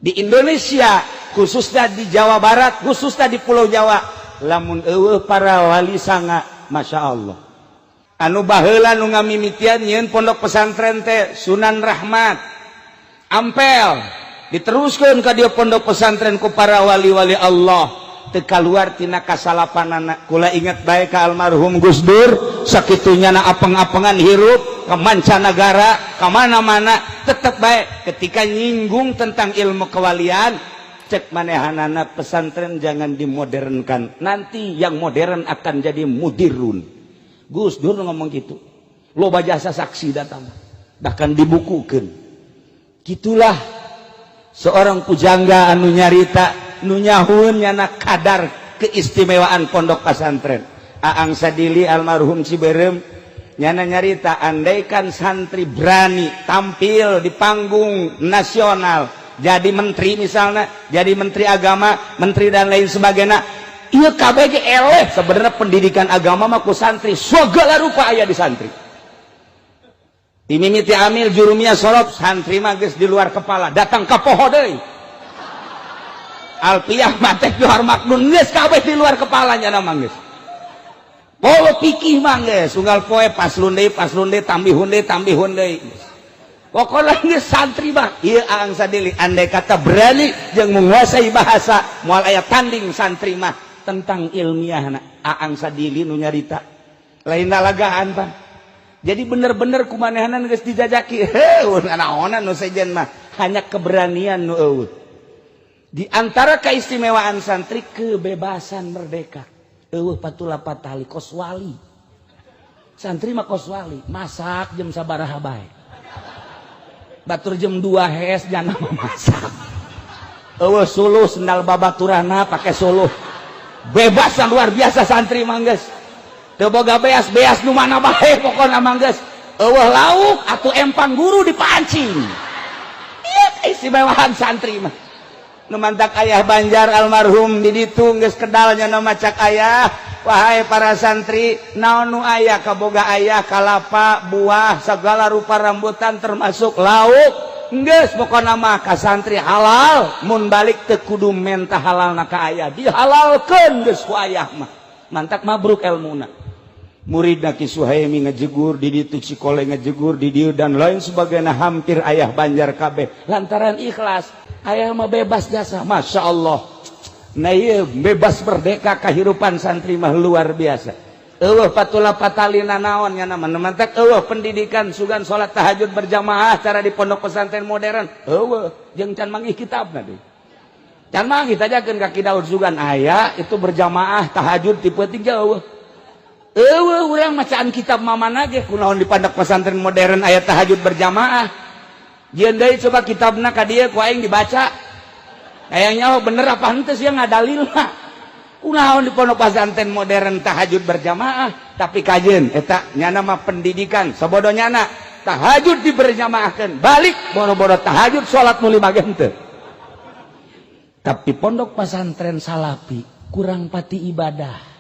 di Indonesia khususnya di Jawa Barat, khususnya di Pulau Jawa, lamun eueuh para wali sanga, masya Allah. Anu baheula nu ngamimitian nyeun pondok pesantren teh Sunan Rahmat, Ampel, diteruskeun ka dieu pondok pesantren ku para wali-wali Allah, teu kaluar tina kasalapanana. Kula inget bae ka almarhum Gus Dur, sakitunya na apeng-apengan hirup ka mancanagara, ka mana-mana, tetep bae ketika nyinggung tentang ilmu kewalian, cek manehanana pesantren jangan dimodernkan, nanti yang modern akan jadi mudirun. Gus Dur ngomong gitu, loba jasa saksi datang, bahkan dibukukan. Gitulah seorang pujangga anu nyarita, nu nyahun nyana kadar keistimewaan pondok pesantren. Aang Sadili almarhum Ciberem nyana nyarita, andaikan santri berani tampil di panggung nasional, jadi menteri misalnya, jadi menteri agama, menteri dan lain sebagainya, iya KBG eleh. Sebenarnya pendidikan agama mah ku santri segala rupa aya di santri. Timimiti amil jurumia sorop santri mah geus di luar kepala, datang ka poho deui. Alpiyah matek Johar Maknun geus kabeh di luar kepalanya na mah geus. Polo pikih mah geus unggal poe paslun deui tambihun deui. Pokoknya geus santri mah ieu Aang Sadili andai kata berani jeung menguasai bahasa moal aya tanding santri mah tentang ilmiahna. Aang Sadili nu nyarita lain lalagaan Pak. Jadi bener-bener kumanehanan geus dijajaki heuh naonan nu sejen mah hanya keberanian nu eueuh. Di antara keistimewaan santri kebebasan merdeka. Eueuh patula patali koswali. Santri mah koswali, masak jam sabaraha bae. Batur jam 2 hees jangan memasak. Eueuh suluh sendal babaturana pakai suluh. Bebas luar biasa santri mangges. Teu boga beas nu mana bae pokona mangges. Eueuh lauk atuh empang guru dipancing. Ieu keistimewaan santri mah. Nu mantak ayah Banjar almarhum di ditu geus kedalnya na macak ayah, wahai para santri, naon nu aya kaboga ayah kalapa, buah, segala rupa rambutan termasuk lauk. Geus pokona mah ka santri halal, mun balik teu kudu mentah halalna ka ayah, dihalalkeun geus ku ayah mah. Mantak mabruk elmuna. Muridna Ki Suhaimi ngajegur di ditu, Cikole ngajegur di dieu dan lain sebagainya, hampir ayah Banjar kabeh lantaran ikhlas. Ayah mah bebas jasa, masya Allah. Nah iya bebas merdeka kehidupan santri mah luar biasa. Eueuh patula patalina naon nya nama mantak eueuh pendidikan sugan salat tahajud berjamaah cara di pondok pesantren modern. Eueuh jeung can manggih kitabna deui. Can manggih tajakeun ka Ki Daud sugan aya itu berjamaah tahajud ti peuting eueuh. Eueuh urang macaan kitab mamana ge kunaon di pondok pesantren modern aya tahajud berjamaah. Jieun deui coba kitabna ka dieu ku aing dibaca. Kayaknya bener apa henteu sia ngadalilna. Kunaon di pondok pesantren modern tahajud berjamaah, tapi kajeun eta nyana mah pendidikan sabodo nyana tahajud diberjamaahkeun, balik boro-boro tahajud salat nu 5 jam teu. Tapi pondok pesantren Salafi kurang pati ibadah.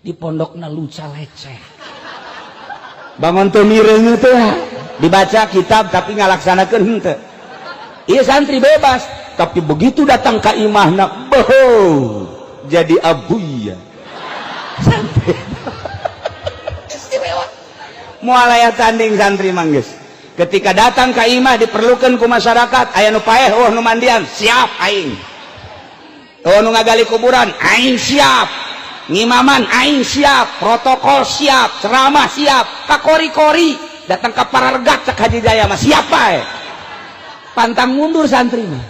Di pondokna luca leceh. Bangun teu mireung teh dibaca kitab tapi ngalaksanakeun henteu. Ieu santri bebas, tapi begitu datang ka imahna beuh jadi abuya. Santri istimewa. Moal aya tanding santri manggeus. Ketika datang ka imah diperlukeun ku masyarakat, aya nu paeh eueuh nu mandian, siap aing. Eueuh nu ngagali kuburan, aing siap. Ngimaman aing siap, protokol siap, ceramah siap, kakori-kori datang ke Parargat cek Haji Jaya mah siap bae. Pantang mundur santri mah.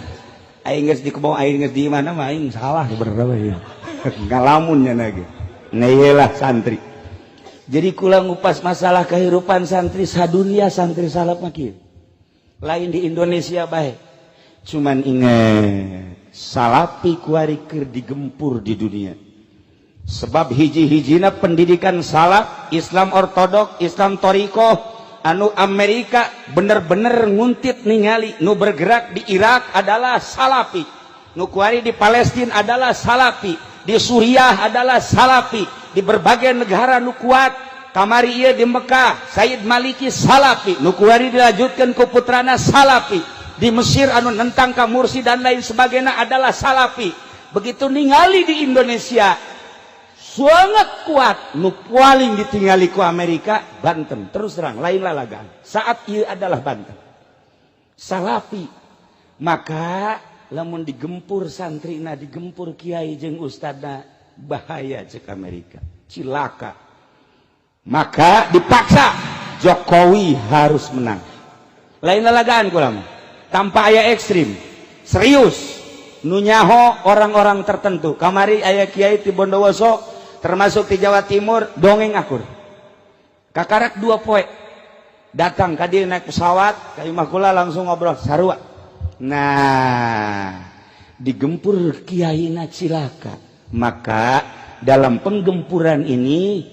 Aing geus di kebon aing geus di mana mah aing salah bener we. Ngalamun nya ge. Nah santri. Jadi kula ngupas masalah kehidupan santri sadunia santri salaf mah kieu. Lain di Indonesia bae. Cuman inget Salafi kuari keur digempur di dunia. Sebab hiji-hijina pendidikan salaf, Islam ortodok, Islam torikoh, anu Amerika bener-bener nguntit ningali, nu bergerak di Irak adalah Salafi, nu kuari di Palestina adalah Salafi, di Suriah adalah Salafi, di berbagai negara nu kuat, kamari ieu di Mekah, Sayyid Maliki Salafi, nu kuari dilanjutkan ku putrana Salafi, di Mesir anu nentang ka Mursi dan lain sebagainya adalah Salafi. Begitu ningali di Indonesia sangat kuat, nu paling ditinggali ku Amerika Banten. Terus terang lain lalagan. Saat ieu adalah Banten. Salafi. Maka lamun digempur santrina, digempur kiai jeung ustadna bahaya cek Amerika. Cilaka. Maka dipaksa Jokowi harus menang. Lain lalagaan kula mah. Tanpa aya ekstrim. Serius. Nu nyaho orang-orang tertentu. Kamari aya kiai ti Bondowoso termasuk di Jawa Timur dongeng akur. Kakarak 2 poe. Datang ka dieu naik pesawat, ka imah kula langsung ngobrol sarua. Nah, digempur kiaina cilaka. Maka dalam penggempuran ini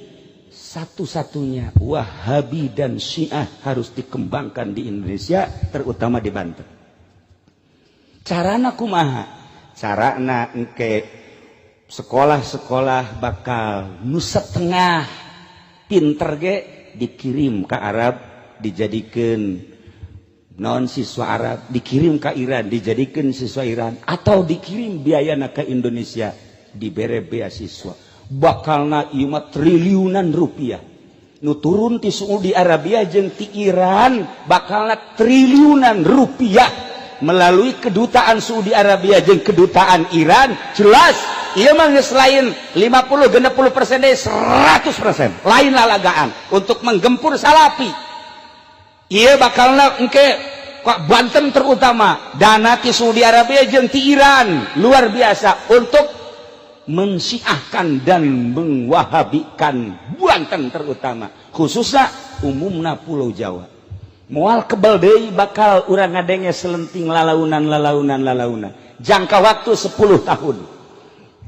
satu-satunya Wahabi dan Syiah harus dikembangkan di Indonesia, terutama di Banten. Carana kumaha? Carana engke sekolah-sekolah bakal nu setengah pinter ge dikirim ke Arab dijadikan non siswa Arab, dikirim ke Iran dijadikan siswa Iran, atau dikirim biayana ke Indonesia dibere beasiswa. Bakalna ieu mah triliunan rupiah. Nu turun ti Saudi Arabia jeung ti Iran bakalna triliunan rupiah melalui kedutaan Saudi Arabia jeung kedutaan Iran. Jelas ieu mah geus lain 50-60% deh 100%. Lain lalagaan untuk menggempur Salafi. Ieu bakalna engke Banten terutama dana ti Saudi Arabia jeung ti Iran luar biasa untuk mensyiahkan dan mengwahabikan Banten terutama, khususnya umumna Pulau Jawa. Moal kebal deui bakal urang ngadenge selenting lalaunan. Jangka waktu 10 tahun.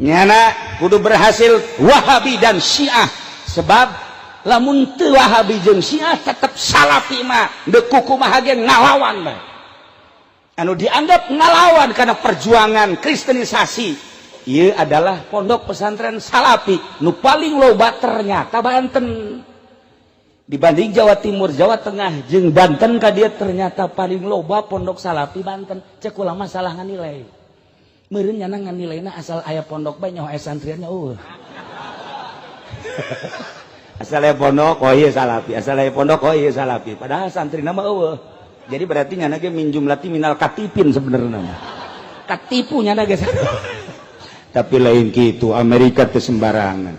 Nyana kudu berhasil Wahabi dan Syiah, sebab lamun teu Wahabi jeung Syiah tetep Salafi mah deuk kumaha ge ngalawan bae. Anu dianggap ngalawan karena perjuangan kristenisasi. Ieu adalah pondok pesantren Salafi nu paling loba ternyata Banten. Dibanding Jawa Timur, Jawa Tengah jeung Banten ka dieu ternyata paling loba pondok Salafi Banten. Cek ulama salah nganilai. Meureun nyana nganilaina asal aya pondok bae nyaho aya santriannya Asal aya pondok oh ieu Salafi, asal aya pondok oh ieu Salafi. Padahal santrina mah eueuh. Jadi berarti nyana ge min jumlati minal katipin sebenarnya mah. Katipu nyana ge. Tapi lain gitu, Amerika teu sembarangan.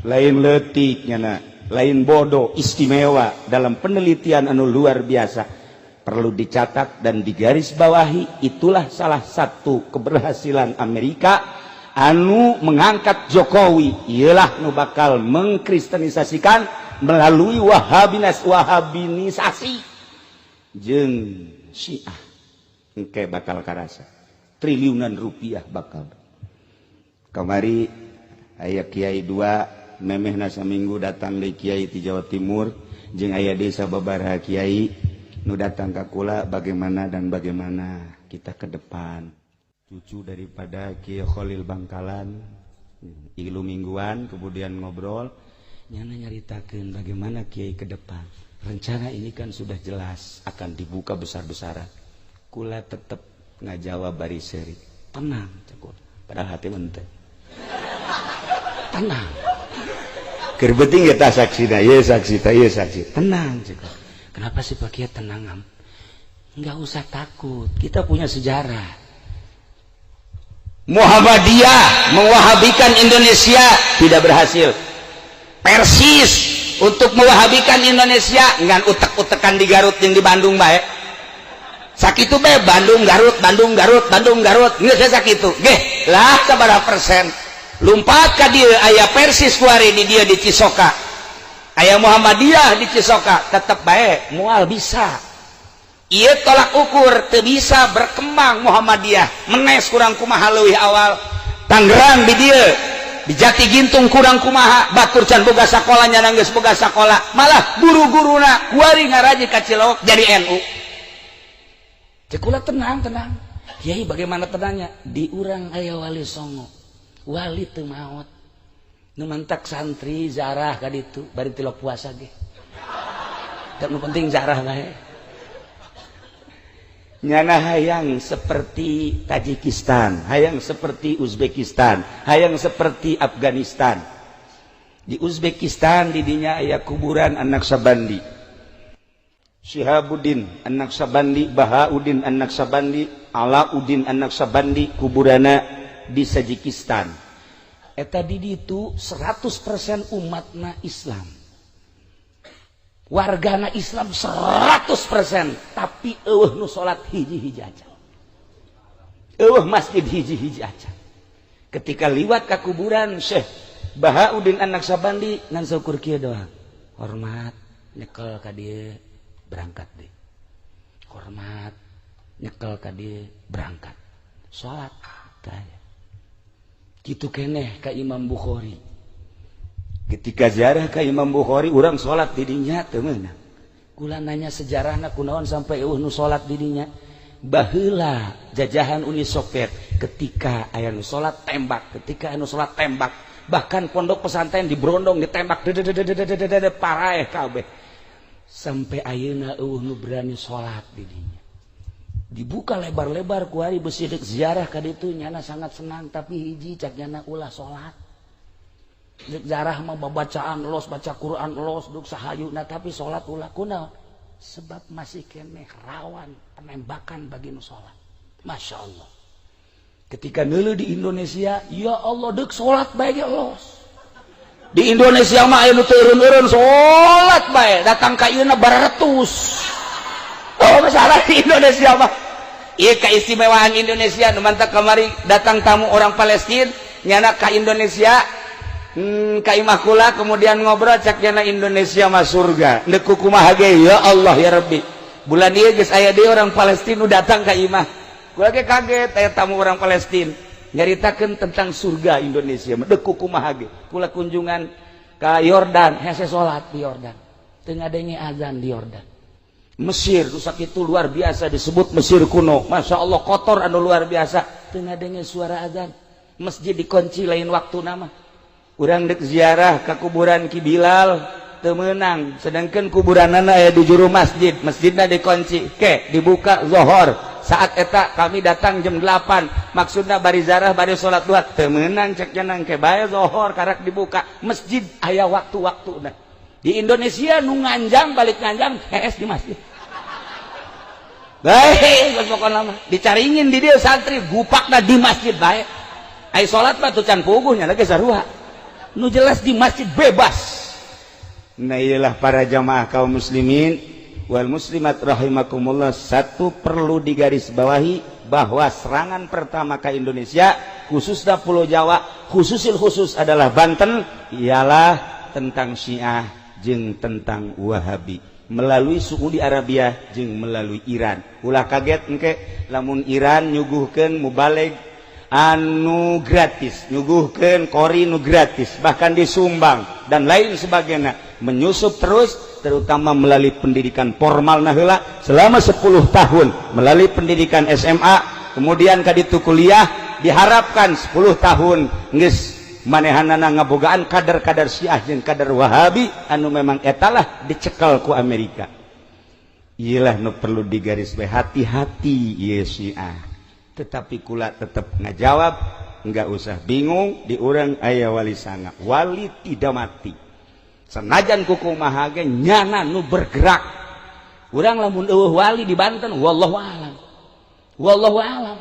Lain leutik nyana, lain bodoh, istimewa dalam penelitian anu luar biasa. Perlu dicatat dan digarisbawahi, itulah salah satu keberhasilan Amerika anu mengangkat Jokowi. Ialah nu bakal mengkristenisasikan melalui wahabinisasi jeung Syiah. Engke bakal karasa triliunan rupiah bakal. Kamari aya kiai 2 memehna saminggu datang deui kiai ti Jawa Timur jeung aya deui sababaraha kiai nu datang ka kula bagaimana kita ke depan. Cucu daripada Kiai Khalil Bangkalan ilu mingguan kemudian ngobrol nyana nyaritakeun bagaimana kiai ke depan. Rencana ini kan sudah jelas akan dibuka besar-besaran. Kula tetep ngajawab bari seuri. Tenang cekul. Padahal hati menteh. Tenang. Keur beuting eta saksina, ieu saksi. Tenang cekul. Kenapa sih Pak Kiai tenang? Enggak usah takut. Kita punya sejarah. Muhammadiyah mewahabikan Indonesia tidak berhasil. Persis untuk mewahabikan Indonesia ngan utek-utekan di Garut yang di Bandung bae. Sakitu bae Bandung Garut. Geus sakitu. Geh, lah sabaraha persen. Lumpat ka dieu aya Persis kuari di dia di Cisoka. Aya Muhammadiyah di Cisoka, tetep bae moal bisa. Ieu tolak ukur teu bisa berkembang Muhammadiyah. Menes kurang kumaha leuwih awal. Tangerang di dieu di Jati Gintung kurang kumaha, batur can boga sakola nyana geus boga sakola, malah guru-guruna kuari ngaraji ka Cilok jadi NU. Cek kula tenang. Kiai bagaimana tenangnya? Di urang aya wali songo. Wali teu maot. Nu mantak santri zarah ka ditu bari tilok puasa ge. Dan nu penting zarah bae. nyana hayang seperti Tajikistan, hayang seperti Uzbekistan, hayang seperti Afghanistan. Di Uzbekistan didinya aya kuburan anak Sabandi, Syihabuddin anak Sabandi, Bahauddin anak Sabandi, Alauddin anak Sabandi, kuburana di Tajikistan. Eta di ditu 100% umatna Islam, wargana Islam 100%, tapi nu salat hiji-hiji aja, masjid hiji-hiji aja. Ketika liwat ke kuburan Syekh Bahauddin anak Sabandi, ngan syukur kieu doang, hormat nyekel ka dieu berangkat deh, hormat nyekel ka dieu berangkat salat tanya. Kitu keneh ka Imam Bukhari. Ketika ziarah ka Imam Bukhari, urang salat di dinya teu meunang. Kula nanya sejarahna kunaon sampai nu salat di dinya. Baheula jajahan Uni Soviet ketika aya nu salat tembak, ketika anu salat tembak, bahkan pondok pesantren diberondong ditembak paraeh kabeh. Sampai ayeuna nu berani salat di dinya. Dibuka lebar-lebar ku ari besi deuk ziarah ka ditu nyana sangat senang, tapi hiji cak nyana ulah salat. Deuk ziarah mah babacaan los, baca Quran los, duk sahayuna, tapi salat ulah kunaon? Sebab masih keneh rawan penembakan bagi nu salat. Masya Allah. Ketika neuleuh di Indonesia, ya Allah deuk salat bae ge los. Di Indonesia mah aya nu teu eureun-eureun salat bae, datang ka ieu na baratus. Oh, masalah di Indonesia mah. Ieu keistimewaan Indonesia, nu mantap kamari datang tamu orang Palestina, nyana ka Indonesia, ka imah kula kemudian ngobrol cak nyana Indonesia mah surga. Neuk kumaha ge, ya Allah ya Rabbi. Bulan ieu geus aya deui orang Palestina nu datang ka imah. Kula ge kaget aya tamu orang Palestina nyaritakeun tentang surga Indonesia. Neuk kumaha ge. Kula kunjungan ka Yordan, hese salat di Yordan. Teu ngadenge azan di Yordan. Mesir rusak itu luar biasa, disebut Mesir kuno. Masya Allah kotor anu luar biasa, teu ngadenge suara azan. Masjid dikunci lain waktu nama. Urang dek ziarah ke kuburan Ki Bilal teu meunang, sedangkan kuburanana aya di juru masjid, masjidna dikunci. Ke dibuka zuhur, saat eta kami datang jam 8, maksudna bari ziarah bari salat duha, teu meunang cek jenang ke bae zuhur karak dibuka. Masjid aya waktu-waktuna. Di Indonesia nu nganjang balik nganjang hees di masjid. Bae pokona mah dicaringin di dieu santri gupakna di masjid bae. Ai salat mah teu can puguhnya lagi sarua. Nu jelas di masjid bebas. Nah iyalah para jamaah kaum muslimin wal muslimat rahimakumullah, satu perlu digarisbawahi bahwa serangan pertama ke Indonesia khususnya Pulau Jawa, khusus adalah Banten, ialah tentang Syiah jeung tentang Wahabi melalui Saudi Arabia jeung melalui Iran. Ulah kaget engke lamun Iran nyuguhkeun mubalig anu gratis, nyuguhkeun kori nu gratis, bahkan disumbang dan lain sebagainya, menyusup terus, terutama melalui pendidikan formal heula selama 10 tahun melalui pendidikan SMA, kemudian kaditu kuliah diharapkan 10 tahun geus manehanana ngabogaan kadar-kadar Syiah jeung kadar Wahabi anu memang etalah dicekel ku Amerika. Iyalah nu perlu digarisbawahi, hati-hati ieu Syiah. Tetapi kula tetap ngajawab, enggak usah bingung, di urang aya wali sanga. Wali tidak mati. Senajan kukumaha ge nyana nu bergerak. Urang lamun eueuh wali di Banten, wallahu alam. Wallahu alam.